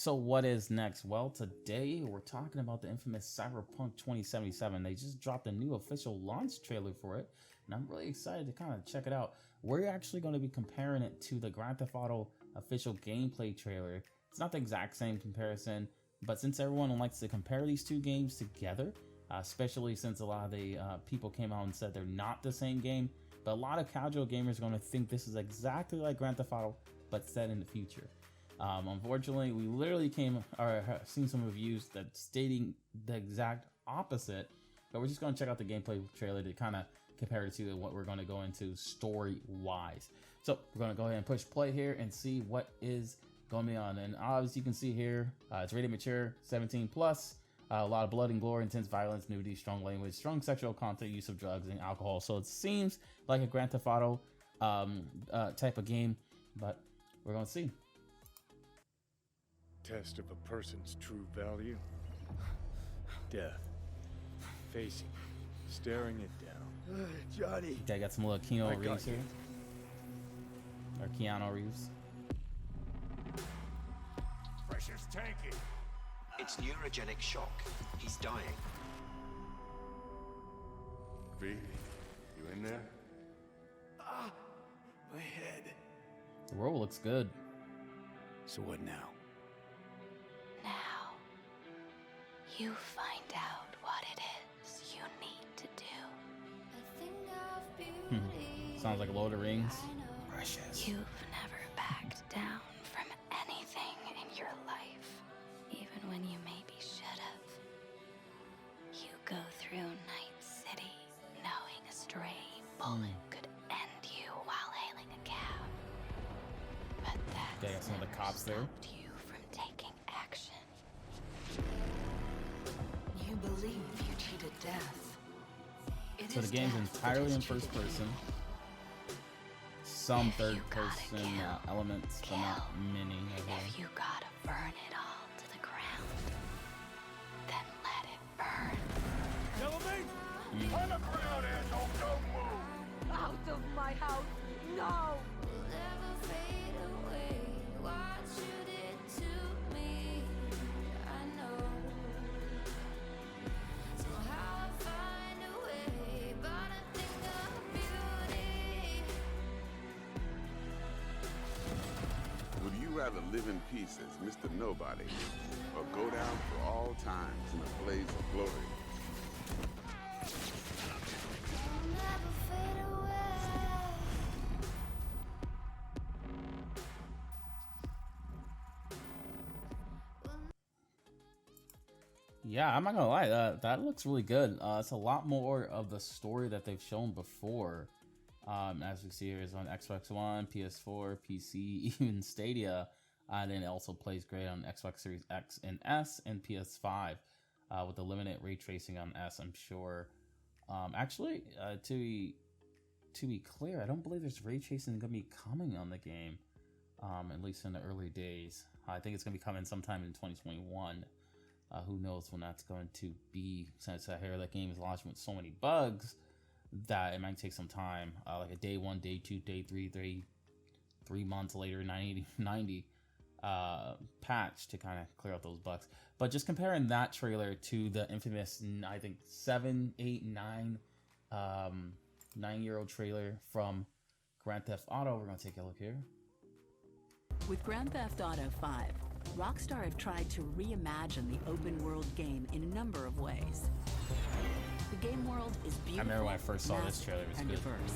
So what is next? Well, today we're talking about the infamous Cyberpunk 2077. They just dropped a new official launch trailer for it, and I'm really excited to kind of check it out. We're actually going to be comparing it to the Grand Theft Auto official gameplay trailer. It's not the exact same comparison, but since everyone likes to compare these two games together, especially since a lot of the people came out and said they're not the same game, but a lot of casual gamers are going to think this is exactly like Grand Theft Auto, but set in the future. Unfortunately, we literally seen some reviews that stating the exact opposite, but we're just going to check out the gameplay trailer to kind of compare it to what we're going to go into story-wise. So we're going to go ahead and push play here and see what is going to be on. And as you can see here, it's rated mature, 17 plus. A lot of blood and gore, intense violence, nudity, strong language, strong sexual content, use of drugs and alcohol. So it seems like a Grand Theft Auto type of game, but we're going to see. Test of a person's true value. Death. Facing. Staring it down. Johnny. Okay, got some little Keanu Reeves here. Or Keanu Reeves. Pressure's tanking. It's neurogenic shock. He's dying. V, you in there? Ah, my head. The world looks good. So what now? Now, you find out what it is you need to do. Sounds like Lord of the Rings. Precious. You've never backed down from anything in your life, even when you maybe should have. You go through Night City knowing a stray bullet could end you while hailing a cab. But that got some of the cops there. stopped you from taking action. You believe you cheated death. So the game's entirely in first person. Some third person elements, but not many. If you gotta burn it all to the ground, then let it burn. Gentlemen, on the ground, asshole, don't move. Out of my house! No! Would you rather live in peace as Mr. Nobody, or go down for all times in a blaze of glory? Yeah, I'm not gonna lie, that looks really good. It's a lot more of the story that they've shown before. As we see here, is on Xbox One, PS4, PC, even Stadia, and then it also plays great on Xbox Series X and S and PS5 with the limited ray tracing on S, I'm sure. Actually, to be clear, I don't believe there's ray tracing gonna be coming on the game, at least in the early days. I think it's gonna be coming sometime in 2021. Who knows when that's going to be, since I hear that game is launching with so many bugs that it might take some time, like a day 1, day 2, day 3 months later, 90 patch to kind of clear out those bugs. But just comparing that trailer to the infamous, I think 7, 8, 9 9-year-old trailer from Grand Theft Auto, we're gonna take a look here. With Grand Theft Auto 5, Rockstar have tried to reimagine the open world game in a number of ways. The game world is beautiful, I remember when I first saw this trailer, it was and good. diverse.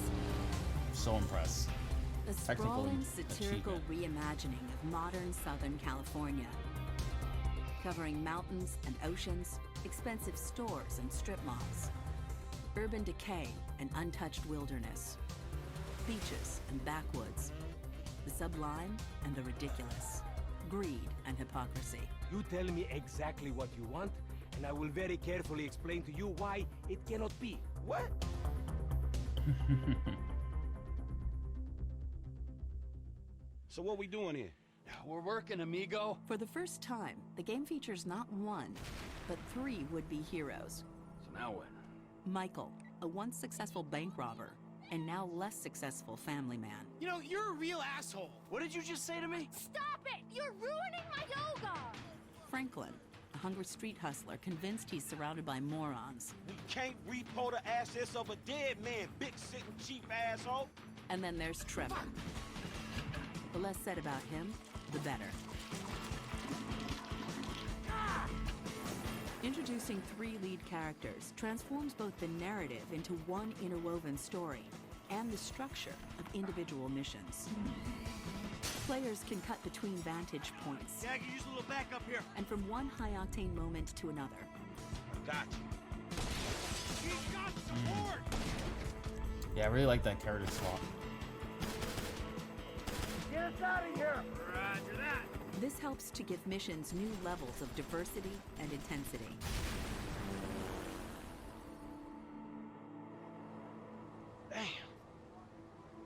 So impressed. A sprawling, satirical reimagining of modern Southern California, covering mountains and oceans, expensive stores and strip malls, urban decay and untouched wilderness, beaches and backwoods, the sublime and the ridiculous, greed and hypocrisy. You tell me exactly what you want, and I will very carefully explain to you why it cannot be. What? So what we doing here? We're working, amigo. For the first time, the game features not one, but 3 would-be heroes. So now what? Michael, a once successful bank robber, and now less successful family man. You know, you're a real asshole. What did you just say to me? Stop it! You're ruining my yoga! Franklin, a hungry street hustler convinced he's surrounded by morons. We can't repo the assets of a dead man, big sitting cheap asshole. And then there's Trevor. The less said about him, the better. Introducing 3 lead characters transforms both the narrative into one interwoven story and the structure of individual missions. Players can cut between vantage points. Yeah, I can use a little backup here. And from one high-octane moment to another. Gotcha. He's got support! Yeah, I really like that character swap. Get us out of here! Roger that. This helps to give missions new levels of diversity and intensity. Damn.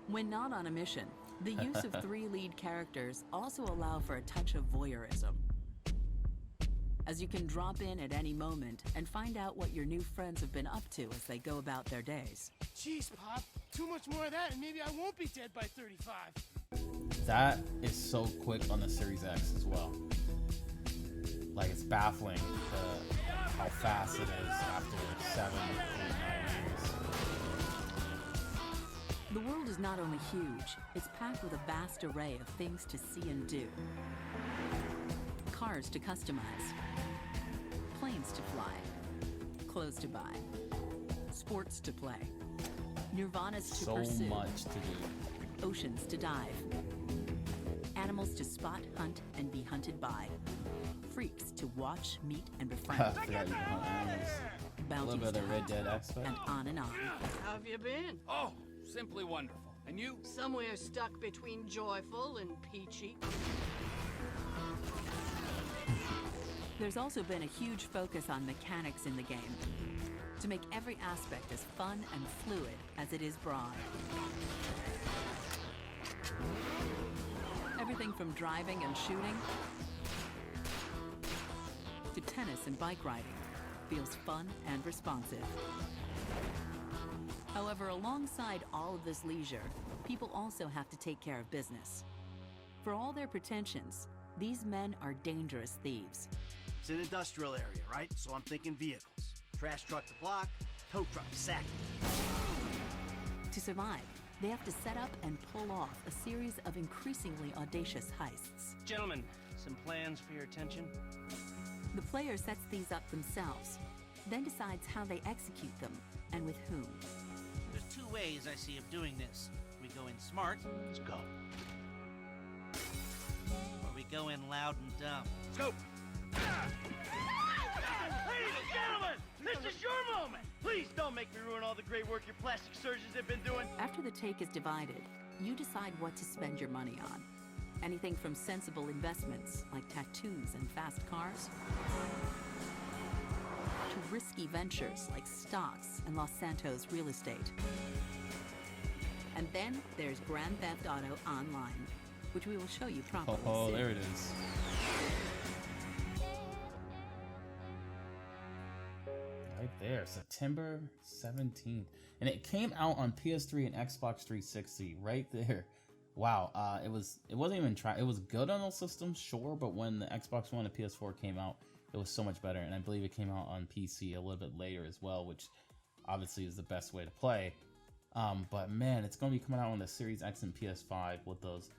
When not on a mission, the use of 3 lead characters also allow for a touch of voyeurism. As you can drop in at any moment and find out what your new friends have been up to as they go about their days. Jeez, Pop. Too much more of that and maybe I won't be dead by 35. That is so quick on the Series X as well. Like, it's baffling how fast it is after 7 or 9 years. The world is not only huge, it's packed with a vast array of things to see and do. Cars to customize, planes to fly, clothes to buy, sports to play, nirvanas to pursue. So much to do. Oceans to dive, animals to spot, hunt, and be hunted by, freaks to watch, meet, and befriend, A little bit of the Red Dead aspect. and on and on. How have you been? Oh, simply wonderful. And you? Somewhere stuck between joyful and peachy. There's also been a huge focus on mechanics in the game to make every aspect as fun and fluid as it is broad. Everything from driving and shooting to tennis and bike riding feels fun and responsive. However, alongside all of this leisure, people also have to take care of business. For all their pretensions, these men are dangerous thieves. It's an industrial area, right? So I'm thinking vehicles. Trash truck to block, tow truck to sack. To survive, they have to set up and pull off a series of increasingly audacious heists. Gentlemen, some plans for your attention? The player sets these up themselves, then decides how they execute them and with whom. There's 2 ways I see of doing this. We go in smart, let's go. Or we go in loud and dumb. Let's go! Ladies and gentlemen, this is your moment. Please don't make me ruin all the great work your plastic surgeons have been doing. After the take is divided, you decide what to spend your money on. Anything from sensible investments like tattoos and fast cars, to risky ventures like stocks and Los Santos real estate. And then there's Grand Theft Auto Online, which we will show you properly Oh, soon. there it is. Right there, September 17th. And it came out on PS3 and Xbox 360 right there. Wow, it wasn't even it was good on those systems, sure, but when the Xbox One and PS4 came out, it was so much better, and I believe it came out on PC a little bit later as well, which obviously is the best way to play. But man, it's going to be coming out on the Series X and PS5 with those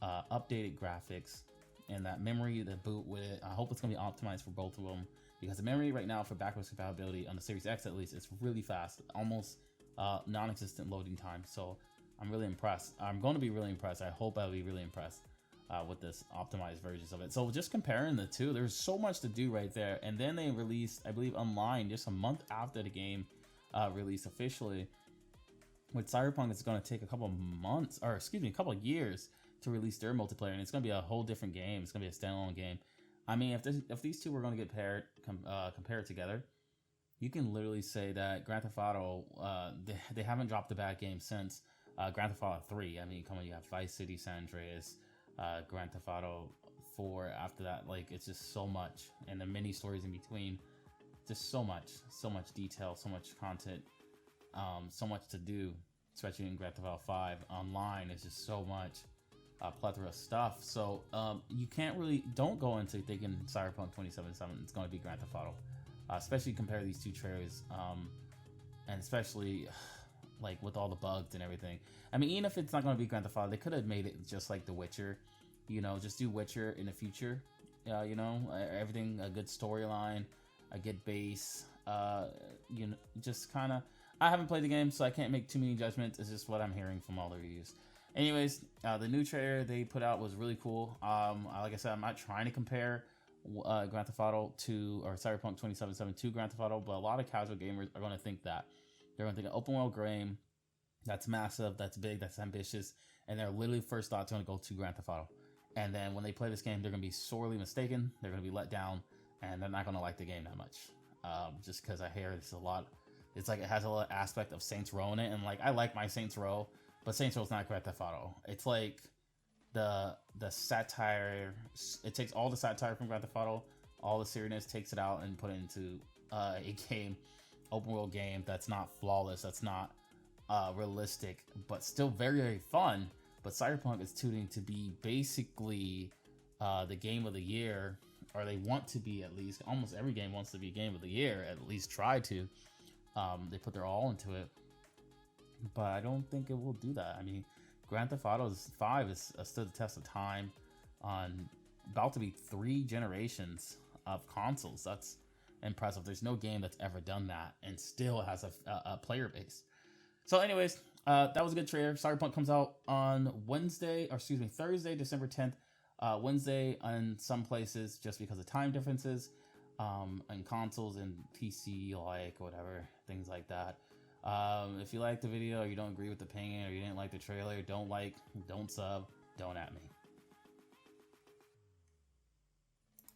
updated graphics and that memory that boot with it. I hope it's going to be optimized for both of them, because the memory right now for backwards compatibility on the Series X at least is really fast, almost non-existent loading time. So I'm really impressed. I'm going to be really impressed. I hope I'll be really impressed with this optimized versions of it. So just comparing the two, there's so much to do right there. And then they released, I believe, online just a month after the game released officially. With Cyberpunk, it's going to take a couple months, or excuse me, a couple of years to release their multiplayer, and it's going to be a whole different game. It's going to be a standalone game. I mean, if these two were going to get compared together, you can literally say that Grand Theft Auto, they haven't dropped a bad game since Grand Theft Auto 3. I mean, come on, you have Vice City, San Andreas, Grand Theft Auto 4 after that. Like, it's just so much, and the mini stories in between, just so much detail, so much content, so much to do, especially in Grand Theft Auto 5 online. It's just so much. a plethora of stuff. So you don't go into thinking Cyberpunk 2077 is going to be Grand Theft Auto, especially compare these two trailers, and especially like with all the bugs and everything. I mean, even if it's not going to be Grand Theft Auto, they could have made it just like The Witcher, you know, just do Witcher in the future, you know, everything, a good storyline, a good base, you know, just kind of. I haven't played the game, so I can't make too many judgments. It's just what I'm hearing from all the reviews. Anyways, the new trailer they put out was really cool. Like I said, I'm not trying to compare Grand Theft Auto or Cyberpunk 2077 to Grand Theft Auto, but a lot of casual gamers are going to think that. They're going to think an open world game that's massive, that's big, that's ambitious, and their literally first thought's going to go to Grand Theft Auto. And then when they play this game, they're going to be sorely mistaken. They're going to be let down, and they're not going to like the game that much. Just because I hear it's a lot. It's like it has a lot of aspect of Saints Row in it, and like I like my Saints Row, but Saints Row is not Grand Theft Auto. It's like the satire. It takes all the satire from Grand Theft Auto, all the seriousness, takes it out and put it into a game, open world game that's not flawless, that's not realistic, but still very, very fun. But Cyberpunk is tuning to be basically the game of the year, or they want to be at least. Almost every game wants to be game of the year, at least try to. They put their all into it, but I don't think it will do that. I mean, Grand Theft Auto 5 is stood the test of time on about to be 3 generations of consoles. That's impressive. There's no game that's ever done that and still has a player base. So anyways, that was a good trailer. Cyberpunk comes out on Thursday, December 10th. Wednesday on some places just because of time differences. And consoles and PC, like whatever, things like that. If you like the video or you don't agree with the opinion or you didn't like the trailer, don't sub, don't at me.